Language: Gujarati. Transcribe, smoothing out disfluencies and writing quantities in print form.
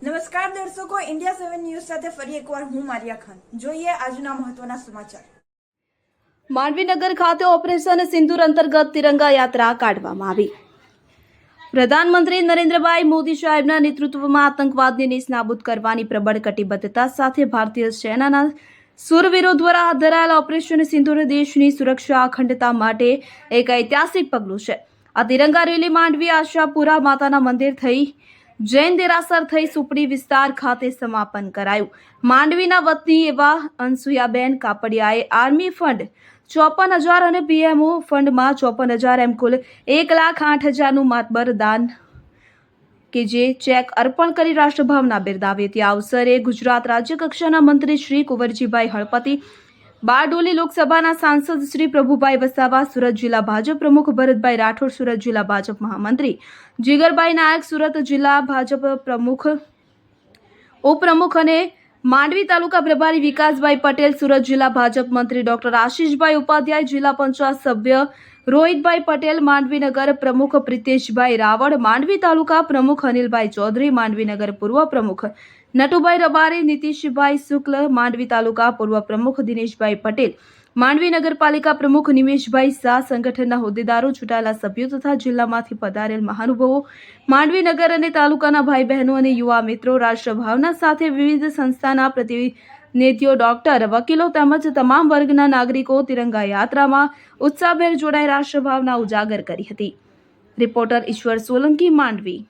નમસ્કાર દર્શકો, ઇન્ડિયા 7 ન્યૂઝ સાથે ફરી એકવાર હું મારિયા ખાન. જોઈએ આજના મહત્વના સમાચાર. માંડવીનગર ખાતે ઓપરેશન સિંદૂર અંતર્ગત તિરંગા યાત્રા કાઢવામાં આવી. પ્રધાનમંત્રી નરેન્દ્રભાઈ મોદી સાહેબના નેતૃત્વમાં આતંકવાદને નેસ્તનાબૂદ કરવાની પ્રબળ કટિબદ્ધતા સાથે ભારતીય સેનાના શૂરવીરો દ્વારા હાથ ધરાયેલા ઓપરેશન સિંદૂર દેશની સુરક્ષા અખંડતા માટે એક ઐતિહાસિક પગલું છે. આ તિરંગા રેલી માંડવી આશાપુરા માતાના મંદિર થઈ જૈન દેરાસર થઈ સુપડી વિસ્તાર ખાતે સમાપન કરાયું. માંડવીના વતની એવા અનસુયાબેન કાપડિયાએ આર્મી ફંડ 54,000 અને પીએમઓ ફંડમાં 54,000 એમ કુલ 1,08,000નું માતબર દાન કે જે ચેક અર્પણ કરી રાષ્ટ્રભાવના બિરદાવી હતી. આ અવસરે ગુજરાત રાજ્ય કક્ષાના મંત્રી શ્રી કુંવરજીભાઈ હળપતિ, બારડોલી લોકસભાના સાંસદ શ્રી પ્રભુભાઈ વસાવા, સુરત જિલ્લા ભાજપ પ્રમુખ ભરતભાઈ રાઠોડ, સુરત જિલ્લા ભાજપ મહામંત્રી જીગરભાઈ નાયક, સુરત જિલ્લા ભાજપ પ્રમુખ ઉપપ્રમુખ અને માંડવી તાલુકા પ્રભારી વિકાસભાઈ પટેલ, સુરત જિલ્લા ભાજપ મંત્રી ડોક્ટર આશીષભાઈ ઉપાધ્યાય, જિલ્લા પંચાયત સભ્ય રોહિતભાઈ પટેલ, માંડવીનગર પ્રમુખ પ્રિતેશભાઈ રાવળ, માંડવી તાલુકા પ્રમુખ અનિલભાઈ ચૌધરી, માંડવીનગર પૂર્વ પ્રમુખ નટુભાઈ રબારી, નીતિશભાઈ શુક્લ, માંડવી તાલુકા પૂર્વ પ્રમુખ દિનેશભાઈ પટેલ, માંડવી નગરપાલિકા પ્રમુખ નિમેશભાઈ શાહ, સંગઠનના હોદ્દેદારો, ચૂંટાયેલા સભ્યો તથા જિલ્લામાંથી પધારેલ મહાનુભાવો, માંડવી નગર અને તાલુકાના ભાઈ બહેનો અને યુવા મિત્રો, રાષ્ટ્રભાવના સાથે વિવિધ સંસ્થાના પ્રતિનિધિઓ, ડોક્ટર, વકીલો તેમજ તમામ વર્ગના નાગરિકો તિરંગા યાત્રામાં ઉત્સાહભેર જોડાઈ રાષ્ટ્રભાવના ઉજાગર કરી હતી. રિપોર્ટર ઈશ્વર સોલંકી, માંડવી.